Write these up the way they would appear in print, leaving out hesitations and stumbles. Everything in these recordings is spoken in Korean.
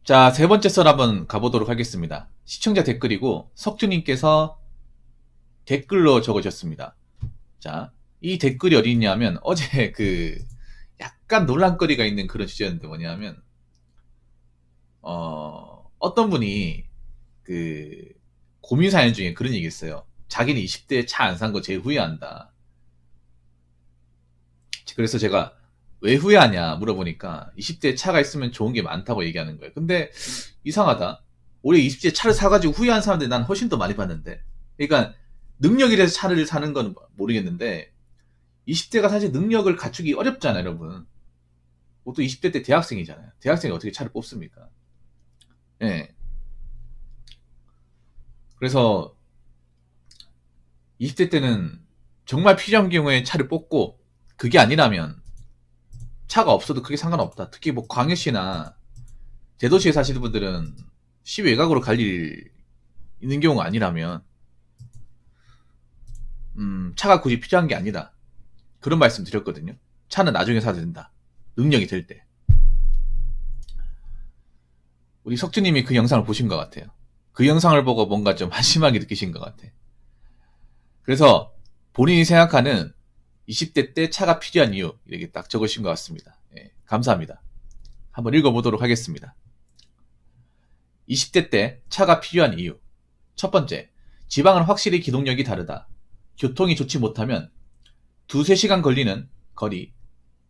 자, 세 번째 썰 한번 가보도록 하겠습니다. 시청자 댓글이고 석주님께서 댓글로 적어주셨습니다. 자, 이 댓글이 어디 있냐면 어제 약간 논란거리가 있는 그런 주제였는데 뭐냐면 어떤 분이 고민 사연 중에 그런 얘기 했어요. 자기는 20대에 차 안 산 거 제일 후회한다. 그래서 제가 왜 후회하냐 물어보니까 20대에 차가 있으면 좋은 게 많다고 얘기하는 거예요. 근데 이상하다. 올해 20대에 차를 사가지고 후회한 사람들이 난 훨씬 더 많이 봤는데. 그러니까 능력이라서 차를 사는 건 모르겠는데 20대가 사실 능력을 갖추기 어렵잖아요, 여러분. 보통 20대 때 대학생이잖아요. 대학생이 어떻게 차를 뽑습니까? 예. 그래서 20대 때는 정말 필요한 경우에 차를 뽑고 그게 아니라면 차가 없어도 크게 상관없다. 특히 뭐 광역시나 대도시에 사시는 분들은 시 외곽으로 갈 일 있는 경우가 아니라면 차가 굳이 필요한 게 아니다. 그런 말씀 드렸거든요. 차는 나중에 사도 된다. 능력이 될 때. 우리 석주님이 그 영상을 보신 것 같아요. 그 영상을 보고 뭔가 좀 한심하게 느끼신 것 같아. 그래서 본인이 생각하는 20대 때 차가 필요한 이유 이렇게 딱 적으신 것 같습니다. 예, 감사합니다. 한번 읽어보도록 하겠습니다. 20대 때 차가 필요한 이유. 첫 번째, 지방은 확실히 기동력이 다르다. 교통이 좋지 못하면 2~3시간 걸리는 거리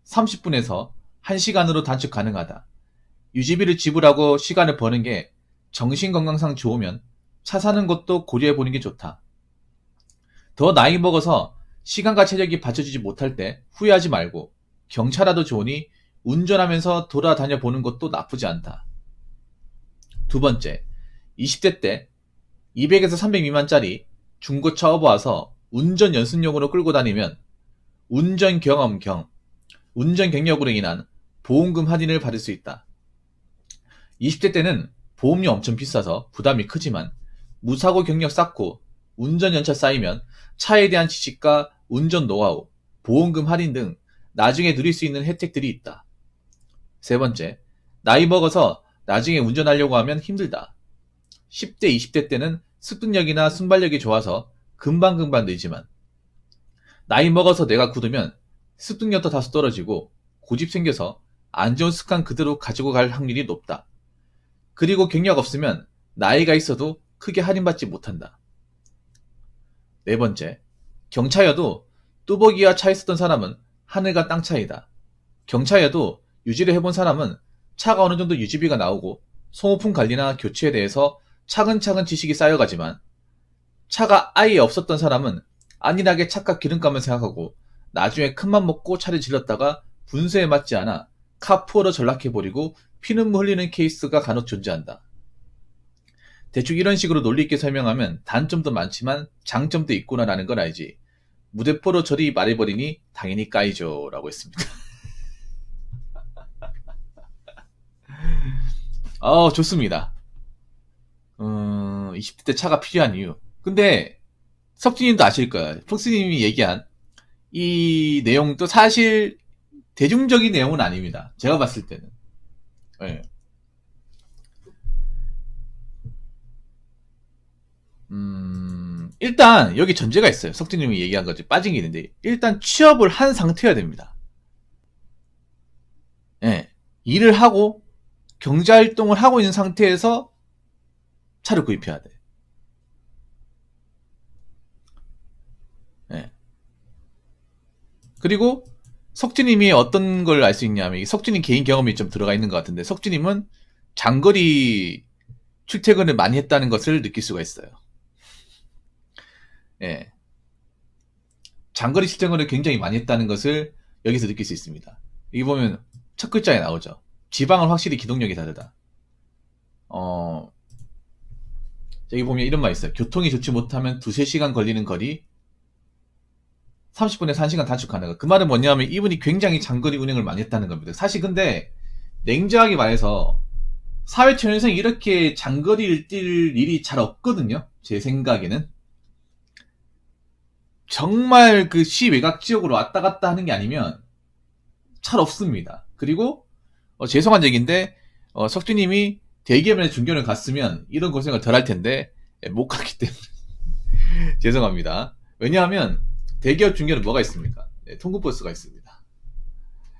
30분에서 1시간으로 단축 가능하다. 유지비를 지불하고 시간을 버는 게 정신건강상 좋으면 차 사는 것도 고려해보는 게 좋다. 더 나이 먹어서 시간과 체력이 받쳐주지 못할 때 후회하지 말고 경차라도 좋으니 운전하면서 돌아다녀 보는 것도 나쁘지 않다. 두 번째, 20대 때 200에서 300 미만짜리 중고차 업어와서 운전 연습용으로 끌고 다니면 운전 경험 겸 운전 경력으로 인한 보험금 할인을 받을 수 있다. 20대 때는 보험료 엄청 비싸서 부담이 크지만 무사고 경력 쌓고 운전 연차 쌓이면 차에 대한 지식과 운전 노하우, 보험금 할인 등 나중에 누릴 수 있는 혜택들이 있다. 세 번째, 나이 먹어서 나중에 운전하려고 하면 힘들다. 10대, 20대 때는 습득력이나 순발력이 좋아서 금방금방 늘지만 나이 먹어서 내가 굳으면 습득력도 다소 떨어지고 고집 생겨서 안 좋은 습관 그대로 가지고 갈 확률이 높다. 그리고 경력 없으면 나이가 있어도 크게 할인받지 못한다. 네 번째, 경차여도 뚜벅이와 차에 쓰던 사람은 하늘과 땅 차이다. 경차여도 유지를 해본 사람은 차가 어느 정도 유지비가 나오고 소모품 관리나 교체에 대해서 차근차근 지식이 쌓여가지만 차가 아예 없었던 사람은 안일하게 차값 기름값만 생각하고 나중에 큰맘 먹고 차를 질렀다가 분수에 맞지 않아 카푸어로 전락해버리고 피눈물 흘리는 케이스가 간혹 존재한다. 대충 이런 식으로 논리 있게 설명하면 단점도 많지만 장점도 있구나라는 걸 알지. 무대포로 저리 말해버리니 당연히 까이죠 라고 했습니다. 좋습니다. 20대 때 차가 필요한 이유. 근데 석진님도 아실 거예요. 석진님이 얘기한 이 내용도 사실 대중적인 내용은 아닙니다. 제가 봤을 때는. 네. 일단 여기 전제가 있어요. 석진님이 얘기한 거지 빠진 게 있는데 일단 취업을 한 상태여야 됩니다. 네. 일을 하고 경제활동을 하고 있는 상태에서 차를 구입해야 돼. 네. 그리고 석진님이 어떤 걸 알 수 있냐면 석진님 개인 경험이 좀 들어가 있는 것 같은데 석진님은 장거리 출퇴근을 많이 했다는 것을 느낄 수가 있어요. 예. 장거리 출퇴근을 굉장히 많이 했다는 것을 여기서 느낄 수 있습니다. 여기 보면 첫 글자에 나오죠. 지방은 확실히 기동력이 다르다. 여기 보면 이런 말 있어요. 교통이 좋지 못하면 2~3시간 걸리는 거리 30분에서 1시간 단축하는 거. 그 말은 뭐냐면 이분이 굉장히 장거리 운행을 많이 했다는 겁니다. 사실 근데 냉정하게 말해서 사회 초년생이 이렇게 장거리를 뛸 일이 잘 없거든요. 제 생각에는. 정말 그 시 외곽 지역으로 왔다 갔다 하는 게 아니면 잘 없습니다. 그리고 죄송한 얘기인데 석주님이 대기업이나 중견을 갔으면 이런 고생을 덜 할 텐데 못 갔기 때문에 죄송합니다. 왜냐하면 대기업 중견은 뭐가 있습니까? 네, 통근버스가 있습니다.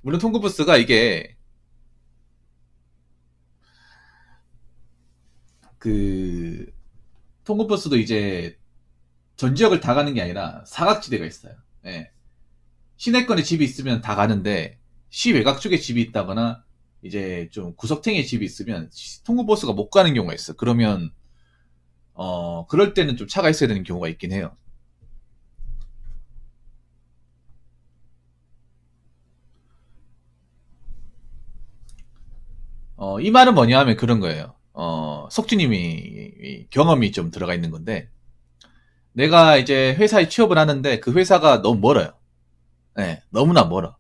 물론 통근버스가 이게 그 통근버스도 이제 전 지역을 다 가는 게 아니라 사각지대가 있어요. 예. 시내권에 집이 있으면 다 가는데 시 외곽 쪽에 집이 있다거나 이제 좀 구석탱이에 집이 있으면 통근버스가 못 가는 경우가 있어. 그러면 그럴 때는 좀 차가 있어야 되는 경우가 있긴 해요. 이 말은 뭐냐 하면 그런 거예요. 석주님이 경험이 좀 들어가 있는 건데, 내가 이제 회사에 취업을 하는데 그 회사가 너무 멀어요. 네, 너무나 멀어.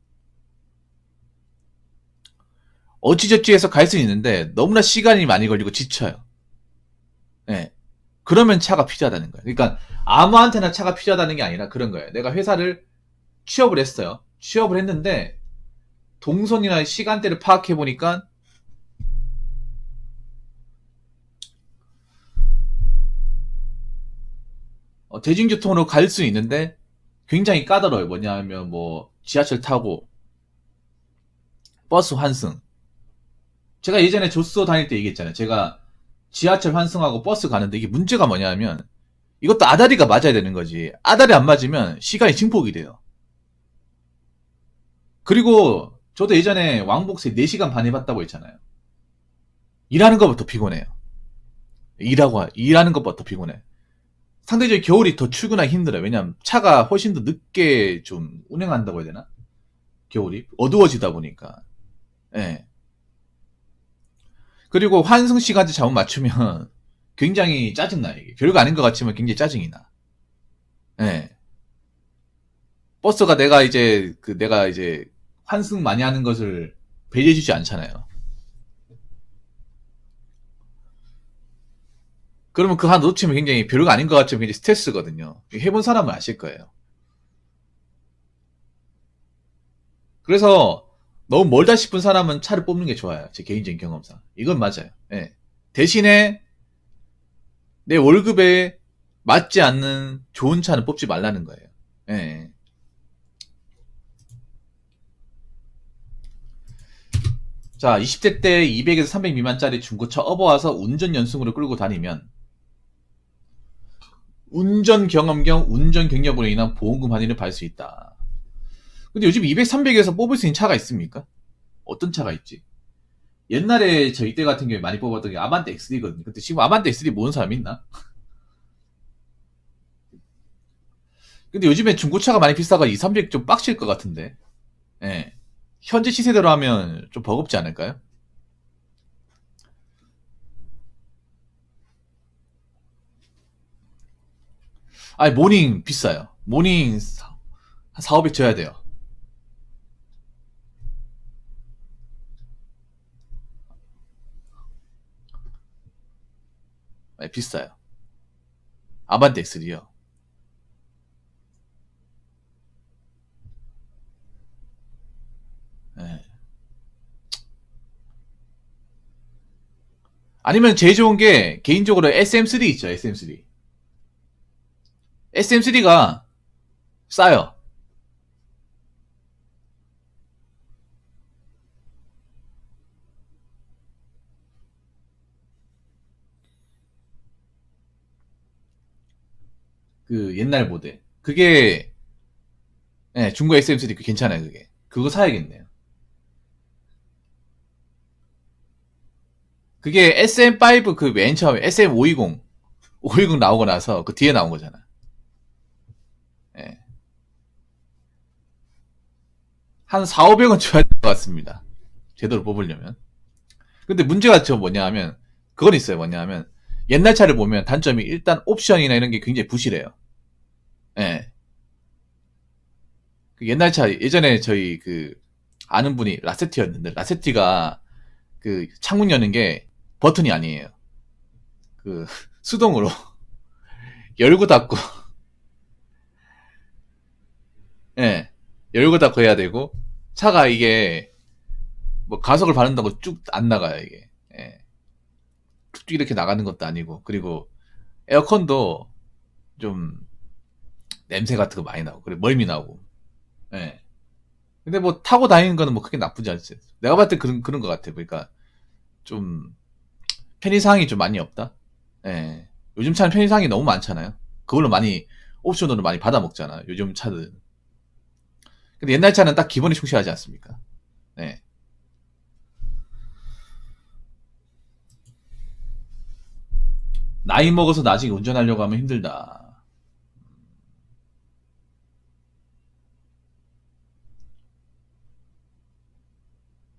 어찌저찌 해서 갈 수는 있는데 너무나 시간이 많이 걸리고 지쳐요. 네. 그러면 차가 필요하다는 거예요. 그러니까 아무한테나 차가 필요하다는 게 아니라 그런 거예요. 내가 회사를 취업을 했어요. 취업을 했는데 동선이나 시간대를 파악해 보니까 대중교통으로 갈 수 있는데 굉장히 까다로워요. 뭐냐 하면 뭐 지하철 타고 버스 환승. 제가 예전에 조스오 다닐 때 얘기했잖아요. 제가 지하철 환승하고 버스 가는데 이게 문제가 뭐냐 하면 이것도 아다리가 맞아야 되는 거지. 아다리 안 맞으면 시간이 증폭이 돼요. 그리고 저도 예전에 왕복세 4시간 반 해봤다고 했잖아요. 일하는 것부터 피곤해요. 일하는 것부터 피곤해. 상대적으로 겨울이 더 출근하기 힘들어요. 왜냐면 차가 훨씬 더 늦게 좀 운행한다고 해야 되나? 겨울이 어두워지다 보니까. 예. 그리고 환승 시간대 잘못 맞추면 굉장히 짜증나요. 이게. 별거 아닌 것 같지만 굉장히 짜증이 나. 예. 버스가 내가 이제 환승 많이 하는 것을 배려해주지 않잖아요. 그러면 그 하나 놓치면 굉장히 별거 아닌 것 같지만 굉장히 스트레스거든요. 해본 사람은 아실 거예요. 그래서 너무 멀다 싶은 사람은 차를 뽑는 게 좋아요. 제 개인적인 경험상. 이건 맞아요. 예. 대신에 내 월급에 맞지 않는 좋은 차는 뽑지 말라는 거예요. 예. 자, 20대 때 200에서 300 미만짜리 중고차 업어와서 운전 연승으로 끌고 다니면 운전 경험경 운전 경력으로 인한 보험금 할인을 받을 수 있다. 근데 요즘 200, 300에서 뽑을 수 있는 차가 있습니까? 어떤 차가 있지? 옛날에 저희 때 같은 경우에 많이 뽑았던 게 아반떼 XD거든요. 근데 지금 아반떼 XD 모는 사람 있나? 근데 요즘에 중고차가 많이 비싸가 2, 300 좀 빡칠 것 같은데. 예. 현재 시세대로 하면 좀 버겁지 않을까요? 아니, 모닝 비싸요. 모닝 한 4, 500 줘야 돼요. 네, 비싸요. 아반떼 XD요. 네. 아니면 제일 좋은 게 개인적으로 SM3 있죠. SM3. SM3가 싸요. 그 옛날 모델. 그게 네, 중고 SM3 괜찮아요. 그게. 그거 사야겠네요. 그게 SM5 그 맨 처음에 SM520 510 나오고 나서 그 뒤에 나온 거잖아. 예. 한 4, 500원 줘야 될 것 같습니다. 제대로 뽑으려면. 근데 문제가 저 뭐냐 하면 그건 있어요. 뭐냐 하면 옛날 차를 보면 단점이 일단 옵션이나 이런 게 굉장히 부실해요. 예. 그 옛날 차 예전에 저희 그 아는 분이 라세티였는데 라세티가 그 창문 여는 게 버튼이 아니에요. 그 수동으로 열고 닫고 예. 열고 닫고 해야 되고 차가 이게 뭐 가속을 밟는다고 쭉 안 나가요, 이게. 예. 툭툭 이렇게 나가는 것도 아니고, 그리고 에어컨도 좀 냄새 같은 거 많이 나고, 그리고 멀미 나고. 예. 근데 뭐 타고 다니는 거는 뭐 크게 나쁘지 않지. 내가 봤을 때 그런 것 같아. 그러니까 좀 편의사항이 좀 많이 없다. 예. 요즘 차는 편의사항이 너무 많잖아요. 그걸로 많이 옵션으로 많이 받아먹잖아. 요즘 차들은. 근데 옛날 차는 딱 기본이 충실하지 않습니까? 네. 나이 먹어서 나중에 운전하려고 하면 힘들다.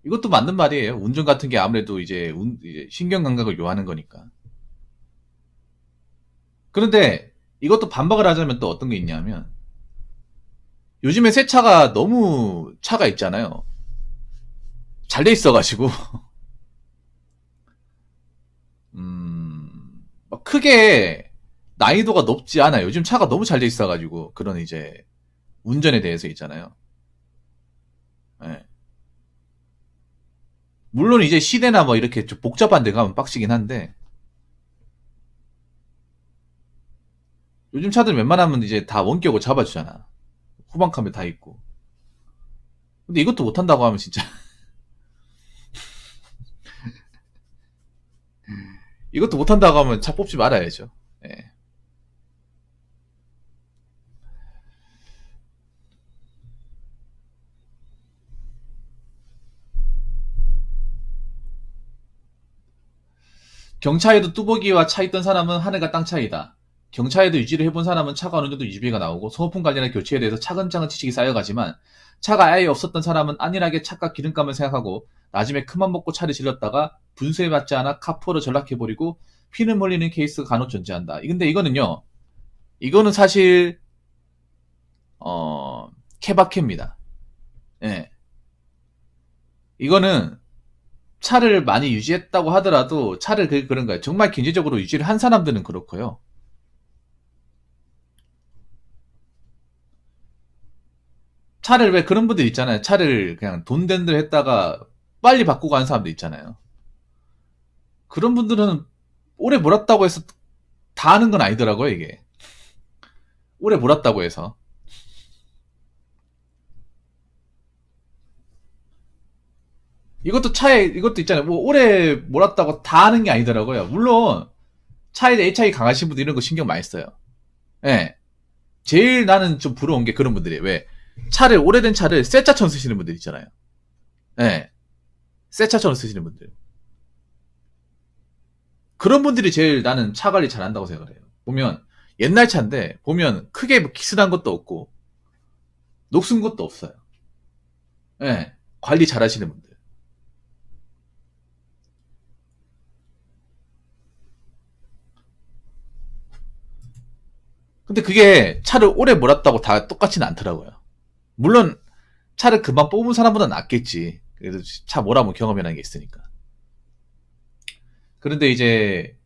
이것도 맞는 말이에요. 운전 같은 게 아무래도 이제 신경 감각을 요하는 거니까. 그런데 이것도 반박을 하자면 또 어떤 게 있냐면 요즘에 새 차가 너무 차가 있잖아요. 잘 돼 있어가지고 막 크게 난이도가 높지 않아요. 요즘 차가 너무 잘 돼 있어가지고 그런 이제 운전에 대해서 있잖아요. 예. 물론 이제 시내나 뭐 이렇게 좀 복잡한 데 가면 빡시긴 한데 요즘 차들 웬만하면 이제 다 원격으로 잡아주잖아. 후방 카메라 다 있고. 근데 이것도 못한다고 하면 진짜 이것도 못한다고 하면 차 뽑지 말아야죠. 예. 경차에도 뚜벅이와 차 있던 사람은 하늘과 땅 차이다. 경차에도 유지를 해본 사람은 차가 어느 정도 유지비가 나오고 소모품 관리나 교체에 대해서 차근차근 지식이 쌓여가지만 차가 아예 없었던 사람은 안일하게 차가 기름감을 생각하고 나중에 큰맘 먹고 차를 질렀다가 분수에 맞지 않아 카포로 전락해버리고 피는 몰리는 케이스가 간혹 존재한다. 근데 이거는요. 이거는 사실 케바케입니다. 예. 이거는 차를 많이 유지했다고 하더라도 차를 그런 거예요. 정말 경제적으로 유지를 한 사람들은 그렇고요. 차를 왜 그런 분들 있잖아요. 차를 그냥 돈 된 대로 했다가 빨리 바꾸고 가는 사람들 있잖아요. 그런 분들은 오래 몰았다고 해서 다 하는 건 아니더라고요, 이게. 오래 몰았다고 해서. 이것도 있잖아요. 뭐 오래 몰았다고 다 하는 게 아니더라고요. 물론 차에 애착이 강하신 분들 이런 거 신경 많이 써요. 예. 제일 나는 좀 부러운 게 그런 분들이에요. 왜? 오래된 차를 새 차처럼 쓰시는 분들 있잖아요. 예. 새 차처럼 쓰시는 분들. 그런 분들이 제일 나는 차 관리 잘한다고 생각을 해요. 보면 옛날 차인데 보면 크게 뭐 기스난 것도 없고 녹슨 것도 없어요. 예. 관리 잘하시는 분들. 근데 그게 차를 오래 몰았다고 다 똑같지는 않더라고요. 물론 차를 그만 뽑은 사람보다 낫겠지. 그래도 차 몰아본 경험이라는 게 있으니까. 그런데 이제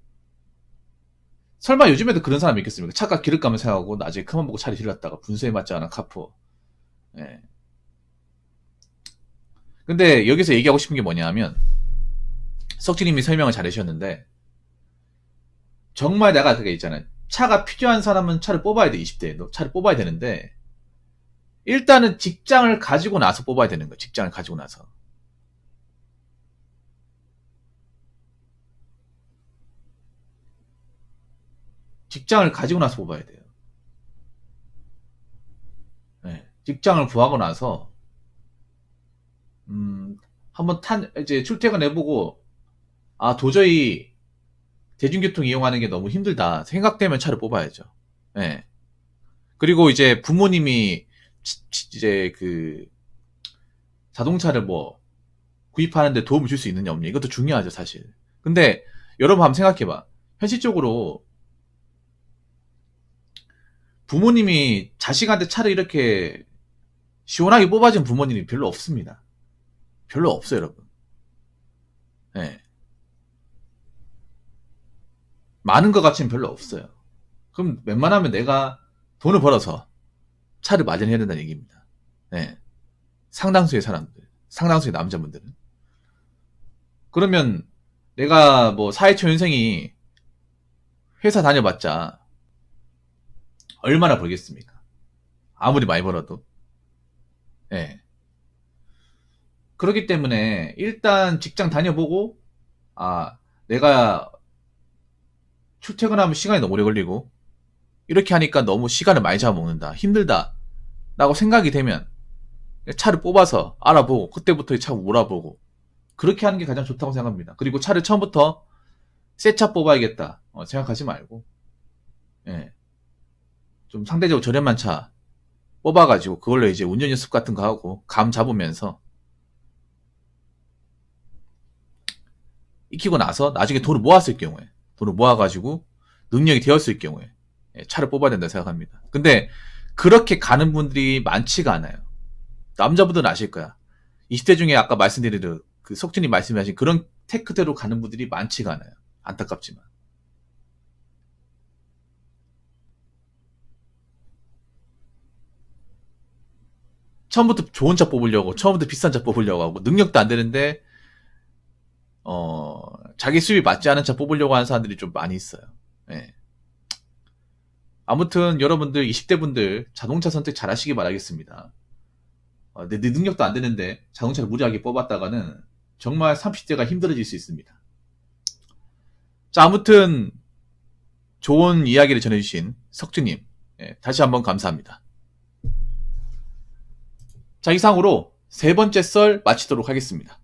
설마 요즘에도 그런 사람이 있겠습니까? 차가 기름감을 생각하고 나중에 큰맘 보고 차를 질렀다가 분수에 맞지 않아 카포. 예. 근데 여기서 얘기하고 싶은 게 뭐냐면 석진님이 설명을 잘 해주셨는데 정말 내가 그게 있잖아요. 차가 필요한 사람은 차를 뽑아야 돼. 20대에도 차를 뽑아야 되는데 일단은 직장을 가지고 나서 뽑아야 되는 거예요. 직장을 가지고 나서. 직장을 가지고 나서 뽑아야 돼요. 네. 직장을 구하고 나서 한번 이제 출퇴근해보고 아 도저히 대중교통 이용하는 게 너무 힘들다 생각되면 차를 뽑아야죠. 네. 그리고 이제 부모님이 이제 그 자동차를 뭐 구입하는데 도움을 줄 수 있느냐 없느냐 이것도 중요하죠 사실. 근데 여러분 한번 생각해봐. 현실적으로 부모님이 자식한테 차를 이렇게 시원하게 뽑아준 부모님이 별로 없습니다. 별로 없어요 여러분. 네. 많은 것 같지는 별로 없어요. 그럼 웬만하면 내가 돈을 벌어서 차를 마련해야 된다는 얘기입니다. 네. 상당수의 사람들, 상당수의 남자분들은. 그러면 내가 뭐 사회초년생이 회사 다녀봤자 얼마나 벌겠습니까? 아무리 많이 벌어도. 예. 그렇기 때문에 일단 직장 다녀보고, 아, 내가 출퇴근하면 시간이 너무 오래 걸리고, 이렇게 하니까 너무 시간을 많이 잡아먹는다. 힘들다. 라고 생각이 되면 차를 뽑아서 알아보고, 그때부터 차 몰아보고, 그렇게 하는 게 가장 좋다고 생각합니다. 그리고 차를 처음부터 새 차 뽑아야겠다 생각하지 말고, 예. 좀 상대적으로 저렴한 차 뽑아가지고 그걸로 이제 운전 연습 같은 거 하고 감 잡으면서 익히고 나서 나중에 돈을 모았을 경우에, 돈을 모아가지고 능력이 되었을 경우에 차를 뽑아야 된다 생각합니다. 근데 그렇게 가는 분들이 많지가 않아요. 남자분들은 아실 거야. 20대 중에 아까 말씀드린 그 석준이 말씀하신 그런 테크대로 가는 분들이 많지가 않아요. 안타깝지만. 처음부터 좋은 차 뽑으려고, 처음부터 비싼 차 뽑으려고 하고, 능력도 안 되는데, 자기 수입이 맞지 않은 차 뽑으려고 하는 사람들이 좀 많이 있어요. 예. 아무튼 여러분들 20대 분들 자동차 선택 잘 하시기 바라겠습니다. 내 능력도 안 되는데 자동차를 무리하게 뽑았다가는 정말 30대가 힘들어질 수 있습니다. 자, 아무튼 좋은 이야기를 전해주신 석주님, 다시 한번 감사합니다. 자, 이상으로 세 번째 썰 마치도록 하겠습니다.